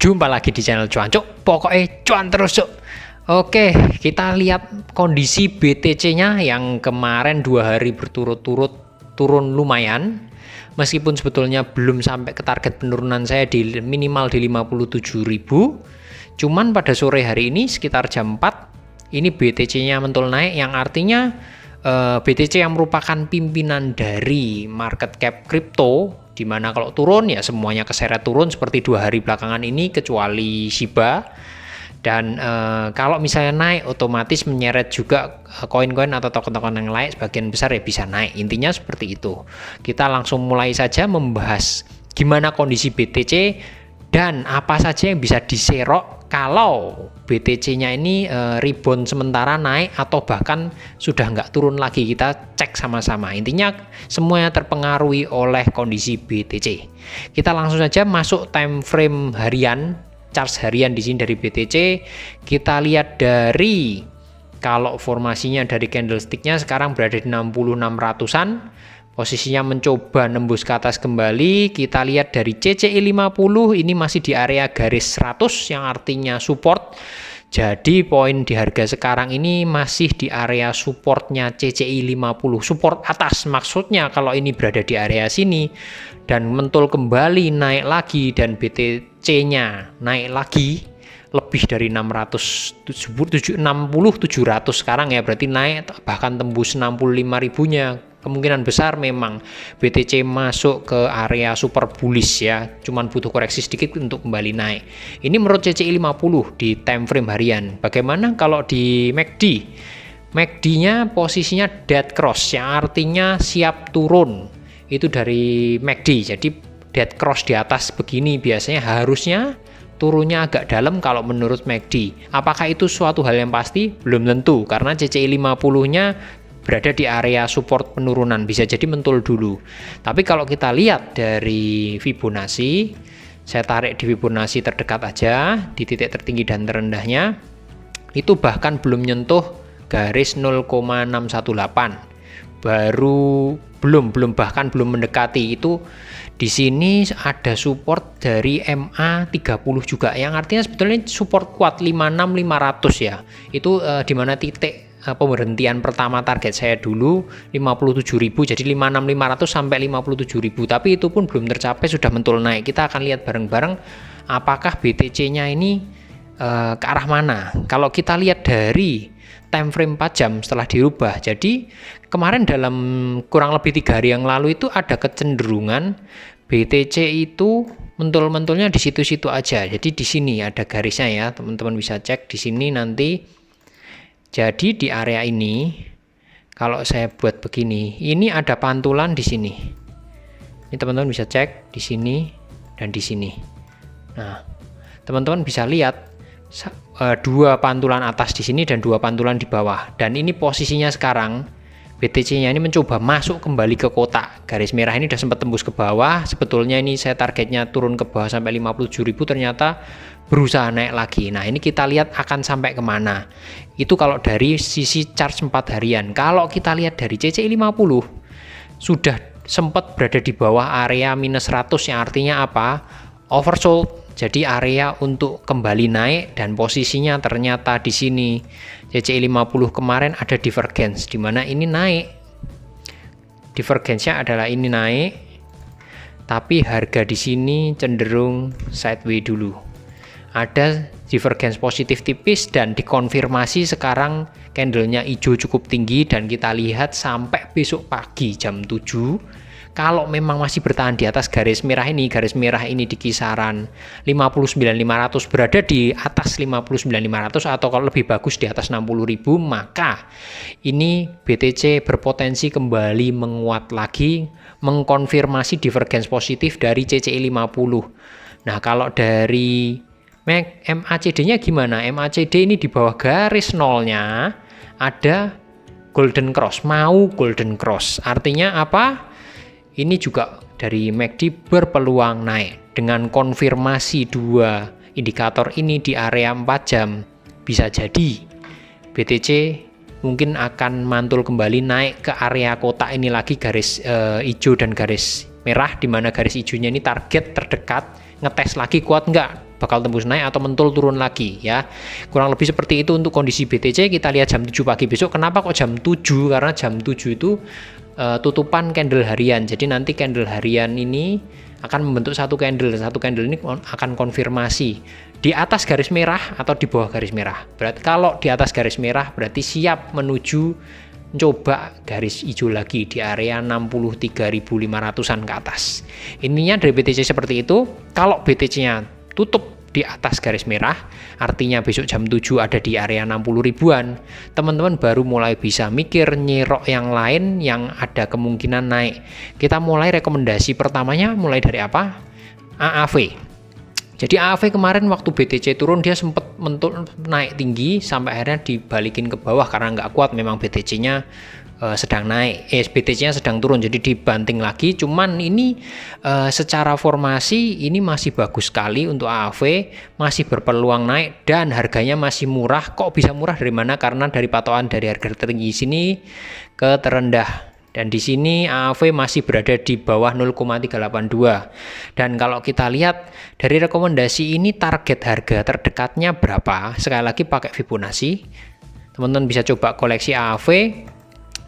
Jumpa lagi di channel Cuan Cuk, pokoknya cuan terus Cuk. Oke, kita lihat kondisi BTC-nya yang kemarin 2 hari berturut-turut turun lumayan. Meskipun sebetulnya belum sampai ke target penurunan saya di minimal di 57.000. Cuman pada sore hari ini sekitar jam 4 ini BTC-nya mentul naik, yang artinya BTC yang merupakan pimpinan dari market cap kripto, dimana kalau turun ya semuanya keseret turun seperti 2 hari belakangan ini kecuali Shiba. Dan kalau misalnya naik otomatis menyeret juga koin-koin atau token-token yang lain, sebagian besar ya bisa naik. Intinya seperti itu. Kita langsung mulai saja membahas gimana kondisi BTC dan apa saja yang bisa diserok kalau BTC-nya ini rebound sementara naik atau bahkan sudah nggak turun lagi. Kita cek sama-sama. Intinya semuanya terpengaruhi oleh kondisi BTC. Kita langsung saja masuk time frame harian, charts harian di sini dari BTC. Kita lihat dari kalau formasinya dari candlestick-nya sekarang berada di 6600-an. Posisinya mencoba nembus ke atas kembali. Kita lihat dari CCI 50 ini masih di area garis 100 yang artinya support. Jadi poin di harga sekarang ini masih di area supportnya CCI 50, support atas. Maksudnya kalau ini berada di area sini dan mentul kembali naik lagi dan BTC-nya naik lagi lebih dari 700 sekarang ya, berarti naik bahkan tembus 65.000-nya. Kemungkinan besar memang BTC masuk ke area super bullish ya, cuman butuh koreksi sedikit untuk kembali naik. Ini menurut CCI 50 di time frame harian. Bagaimana kalau di MACD? MACD-nya posisinya dead cross yang artinya siap turun. Itu dari MACD. Jadi dead cross di atas begini biasanya harusnya turunnya agak dalam kalau menurut MACD. Apakah itu suatu hal yang pasti? Belum tentu, karena CCI 50-nya berada di area support penurunan, bisa jadi mentul dulu. Tapi kalau kita lihat dari Fibonacci, saya tarik di Fibonacci terdekat aja, di titik tertinggi dan terendahnya, itu bahkan belum nyentuh garis 0,618. Belum mendekati itu. Di sini ada support dari MA30 juga, yang artinya sebetulnya support kuat 56500 ya. Itu di mana titik pemberhentian pertama target saya dulu 57.000, jadi 56500 sampai 57.000, tapi itu pun belum tercapai, sudah mentul naik. Kita akan lihat bareng-bareng apakah BTC-nya ini ke arah mana. Kalau kita lihat dari time frame 4 jam setelah dirubah, jadi kemarin dalam kurang lebih 3 hari yang lalu itu ada kecenderungan BTC itu mentul-mentulnya di situ-situ aja. Jadi di sini ada garisnya ya, teman-teman bisa cek di sini nanti. Jadi di area ini, kalau saya buat begini, ini ada pantulan di sini. Ini teman-teman bisa cek di sini dan di sini. Nah, teman-teman bisa lihat 2 pantulan atas di sini dan 2 pantulan di bawah. Dan ini posisinya sekarang BTC-nya ini mencoba masuk kembali ke kotak. Garis merah ini sudah sempat tembus ke bawah. Sebetulnya ini saya targetnya turun ke bawah sampai 57.000, ternyata berusaha naik lagi. Nah, ini kita lihat akan sampai kemana. Itu kalau dari sisi chart 4 harian. Kalau kita lihat dari CCI 50, sudah sempat berada di bawah area minus 100, yang artinya apa? Oversold. Jadi area untuk kembali naik, dan posisinya ternyata di sini. CCI 50 kemarin ada divergence di mana ini naik. Divergence-nya adalah ini naik, tapi harga di sini cenderung sideways dulu. Ada divergence positif tipis dan dikonfirmasi sekarang candlenya hijau cukup tinggi, dan kita lihat sampai besok pagi jam 7 kalau memang masih bertahan di atas garis merah ini di kisaran 59.500, berada di atas 59.500 atau kalau lebih bagus di atas 60.000, maka ini BTC berpotensi kembali menguat lagi, mengkonfirmasi divergence positif dari CCI 50. Nah, kalau dari MACD-nya gimana? MACD ini di bawah garis nolnya ada golden cross, mau golden cross. Artinya apa? Ini juga dari MACD berpeluang naik dengan konfirmasi 2 indikator ini di area 4 jam. Bisa jadi BTC mungkin akan mantul kembali naik ke area kotak ini lagi, garis hijau dan garis merah, di mana garis hijaunya ini target terdekat, ngetes lagi kuat nggak bakal tembus naik atau mentul turun lagi ya. Kurang lebih seperti itu untuk kondisi BTC. Kita lihat jam 7 pagi besok. Kenapa kok jam 7? Karena jam 7 itu tutupan candle harian. Jadi nanti candle harian ini akan membentuk satu candle ini akan konfirmasi di atas garis merah atau di bawah garis merah. Berarti kalau di atas garis merah berarti siap menuju coba garis hijau lagi di area 63.500-an ke atas. Intinya dari BTC seperti itu. Kalau BTC-nya tutup di atas garis merah, artinya besok jam 7 ada di area 60 ribuan, teman-teman baru mulai bisa mikir nyerok yang lain yang ada kemungkinan naik. Kita mulai rekomendasi pertamanya mulai dari apa? AAV. Jadi AAV kemarin waktu BTC turun dia sempat mentul naik tinggi sampai akhirnya dibalikin ke bawah karena nggak kuat, memang BTC-nya sedang naik, BTC-nya sedang turun, jadi dibanting lagi. Cuman ini secara formasi ini masih bagus sekali untuk AAV, masih berpeluang naik dan harganya masih murah. Kok bisa murah dari mana? Karena dari patokan dari harga tertinggi sini ke terendah. Dan di sini AAV masih berada di bawah 0,382. Dan kalau kita lihat dari rekomendasi ini target harga terdekatnya berapa? Sekali lagi pakai Fibonacci. Teman-teman bisa coba koleksi AAV.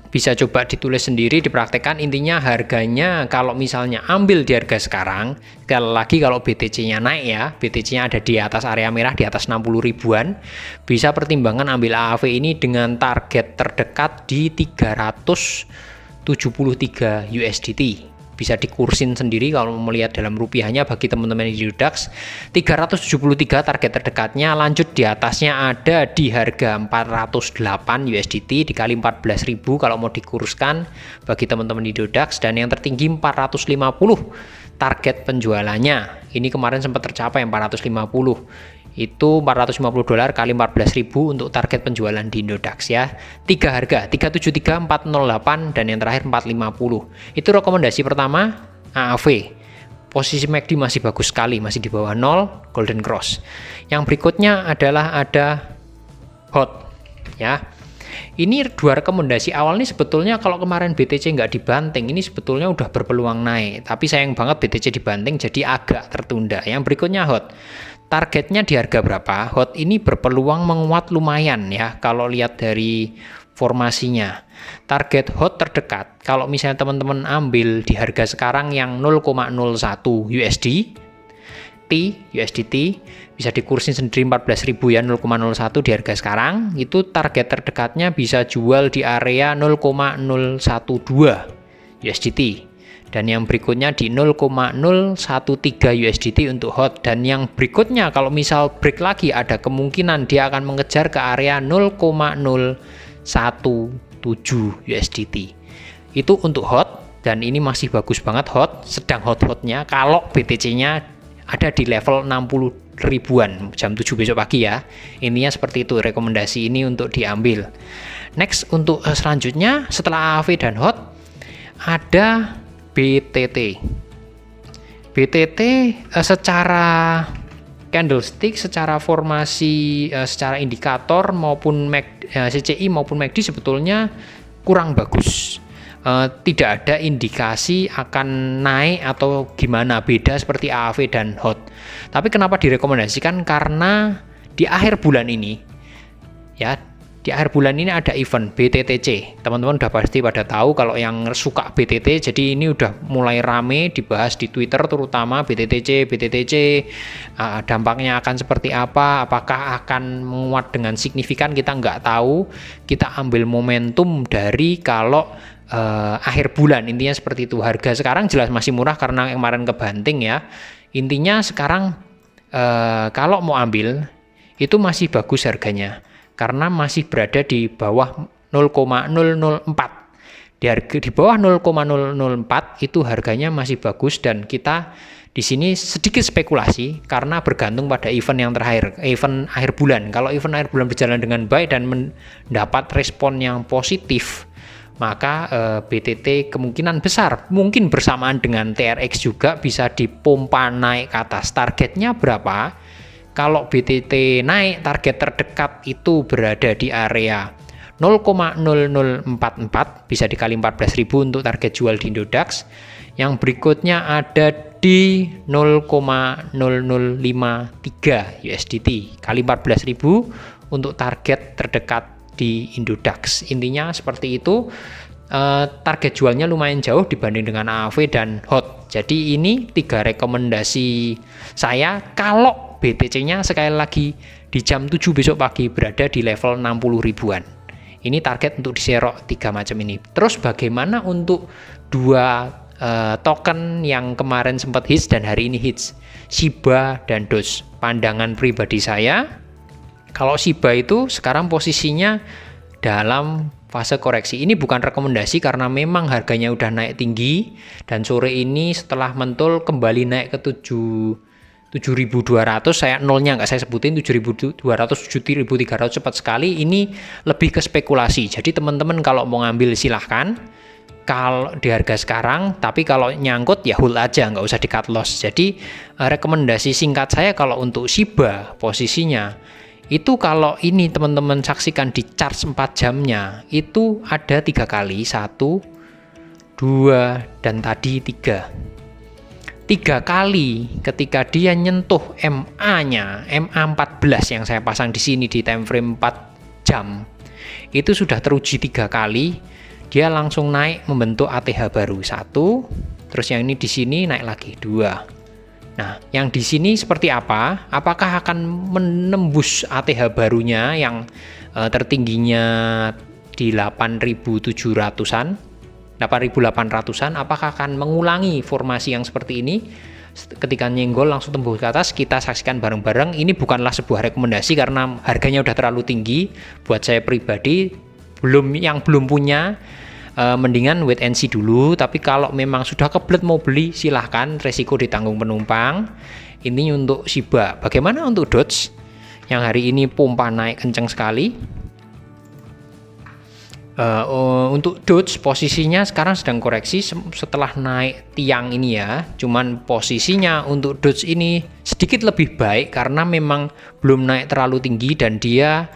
Bisa coba ditulis sendiri, dipraktekkan. Intinya harganya kalau misalnya ambil di harga sekarang, sekali lagi kalau BTC-nya naik ya, BTC-nya ada di atas area merah, di atas 60 ribuan, bisa pertimbangan ambil AAV ini dengan target terdekat di 373 USDT. Bisa dikursin sendiri kalau melihat dalam rupiahnya bagi teman-teman di DAX. 373 target terdekatnya, lanjut di atasnya ada di harga 408 USDT dikali 14.000 kalau mau dikurskan bagi teman-teman di DAX, dan yang tertinggi 450 target penjualannya. Ini kemarin sempat tercapai 450. Itu $450 kali 14.000 untuk target penjualan di Indodax ya. 3 harga 373, 408 dan yang terakhir 450. Itu rekomendasi pertama AAV. Posisi MACD masih bagus sekali, masih di bawah 0, golden cross. Yang berikutnya adalah ada HOT ya. Ini dua rekomendasi awal nih sebetulnya kalau kemarin BTC nggak dibanting, ini sebetulnya udah berpeluang naik. Tapi sayang banget BTC dibanting jadi agak tertunda. Yang berikutnya HOT. Targetnya di harga berapa? HOT ini berpeluang menguat lumayan ya kalau lihat dari formasinya. Target HOT terdekat kalau misalnya teman-teman ambil di harga sekarang yang 0,01 USDT bisa dikursin sendiri 14.000 ya, 0,01 di harga sekarang. Itu target terdekatnya bisa jual di area 0,012 USDT. Dan yang berikutnya di 0,013 USDT untuk HOT. Dan yang berikutnya kalau misal break lagi ada kemungkinan dia akan mengejar ke area 0,017 USDT. Itu untuk HOT, dan ini masih bagus banget HOT, sedang hot-hotnya kalau BTC-nya ada di level 60 ribuan jam 7 besok pagi ya. Intinya seperti itu, rekomendasi ini untuk diambil. Next untuk selanjutnya setelah AAV dan HOT ada BTT. BTT secara candlestick, secara formasi, secara indikator maupun CCI maupun MACD sebetulnya kurang bagus. Tidak ada indikasi akan naik atau gimana, beda seperti AAV dan HOT. Tapi kenapa direkomendasikan? Karena di akhir bulan ini ya, di akhir bulan ini ada event BTTC. Teman-teman udah pasti pada tahu kalau yang suka BTT, jadi ini udah mulai rame dibahas di Twitter terutama BTTC, dampaknya akan seperti apa, apakah akan menguat dengan signifikan, kita nggak tahu. Kita ambil momentum dari kalau akhir bulan, intinya seperti itu. Harga sekarang jelas masih murah karena kemarin kebanting ya. Intinya sekarang kalau mau ambil itu masih bagus harganya, karena masih berada di bawah 0,004. Di bawah 0,004 itu harganya masih bagus, dan kita di sini sedikit spekulasi karena bergantung pada event yang terakhir, event akhir bulan. Kalau event akhir bulan berjalan dengan baik dan mendapat respon yang positif, maka BTT kemungkinan besar mungkin bersamaan dengan TRX juga bisa dipompa naik ke atas. Targetnya berapa? Kalau BTT naik, target terdekat itu berada di area 0,0044, bisa dikali 14.000 untuk target jual di Indodax. Yang berikutnya ada di 0,0053 USDT kali 14.000 untuk target terdekat di Indodax. Intinya seperti itu. Target jualnya lumayan jauh dibanding dengan AAV dan HOT. Jadi ini 3 rekomendasi saya kalau BTC-nya sekali lagi di jam 7 besok pagi berada di level 60 ribuan. Ini target untuk diserok 3 macam ini. Terus bagaimana untuk 2 token yang kemarin sempat hits dan hari ini hits, Shiba dan Doge? Pandangan pribadi saya, kalau Shiba itu sekarang posisinya dalam fase koreksi. Ini bukan rekomendasi karena memang harganya udah naik tinggi dan sore ini setelah mentul kembali naik ke 7.200. Saya nolnya nggak saya sebutin, 7.200, 7.300 cepat sekali. Ini lebih ke spekulasi. Jadi teman-teman kalau mau ngambil silahkan kalau di harga sekarang, tapi kalau nyangkut ya hold aja, nggak usah di cut loss. Jadi rekomendasi singkat saya kalau untuk Shiba posisinya itu, kalau ini teman-teman saksikan di chart 4 jamnya itu ada 3 kali, 1, 2, dan tadi 3 kali ketika dia nyentuh MA-nya, MA14 yang saya pasang di sini di time frame 4 jam itu sudah teruji 3 kali, dia langsung naik membentuk ATH baru 1, terus yang ini di sini naik lagi 2. Nah, yang di sini seperti apa? Apakah akan menembus ATH barunya yang tertingginya di 8.700-an, 8.800-an? Apakah akan mengulangi formasi yang seperti ini? Ketika nyenggol langsung tembus ke atas, kita saksikan bareng-bareng. Ini bukanlah sebuah rekomendasi karena harganya udah terlalu tinggi. Buat saya pribadi, yang belum punya, mendingan wait and see dulu. Tapi kalau memang sudah kebelet mau beli, silahkan, resiko ditanggung penumpang. Ini untuk Shiba. Bagaimana untuk Doge yang hari ini pompa naik kencang sekali? Untuk Doge posisinya sekarang sedang koreksi setelah naik tiang ini ya. Cuman posisinya untuk Doge ini sedikit lebih baik karena memang belum naik terlalu tinggi dan dia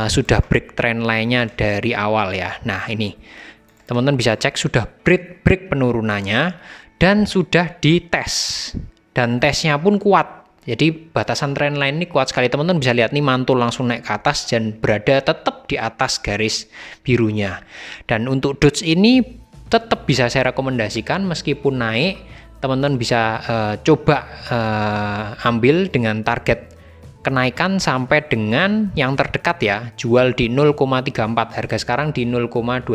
sudah break trend lainnya dari awal ya. Nah ini teman-teman bisa cek sudah break penurunannya dan sudah dites, dan tesnya pun kuat. Jadi batasan trend line ini kuat sekali. Teman-teman bisa lihat nih, mantul langsung naik ke atas dan berada tetap di atas garis birunya. Dan untuk Doge ini tetap bisa saya rekomendasikan meskipun naik, teman-teman bisa coba ambil dengan target kenaikan sampai dengan yang terdekat ya, jual di 0,34, harga sekarang di 0,29.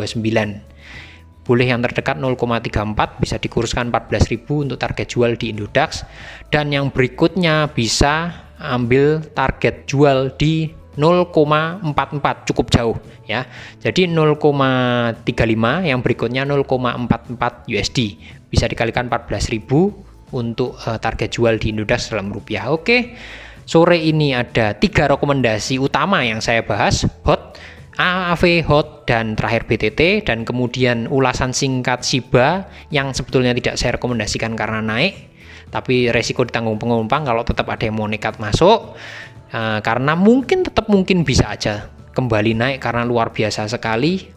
Boleh yang terdekat 0,34, bisa dikuruskan 14.000 untuk target jual di Indodax, dan yang berikutnya bisa ambil target jual di 0,44, cukup jauh ya. Jadi 0,35, yang berikutnya 0,44 USD. Bisa dikalikan 14.000 untuk target jual di Indodax dalam rupiah. Oke. Sore ini ada 3 rekomendasi utama yang saya bahas, HOT, AAV, HOT, dan terakhir BTT, dan kemudian ulasan singkat Shiba yang sebetulnya tidak saya rekomendasikan karena naik, tapi resiko ditanggung penumpang kalau tetap ada yang mau nekat masuk, karena mungkin bisa aja kembali naik karena luar biasa sekali.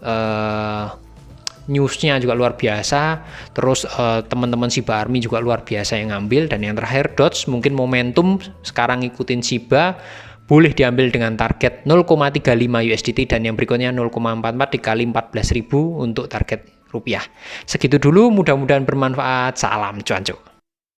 Newsnya juga luar biasa, terus teman-teman Shiba Army juga luar biasa yang ngambil. Dan yang terakhir Doge, mungkin momentum sekarang ngikutin Shiba, boleh diambil dengan target 0,35 USDT, dan yang berikutnya 0,44 dikali 14.000 untuk target rupiah. Segitu dulu, mudah-mudahan bermanfaat. Salam cuanco.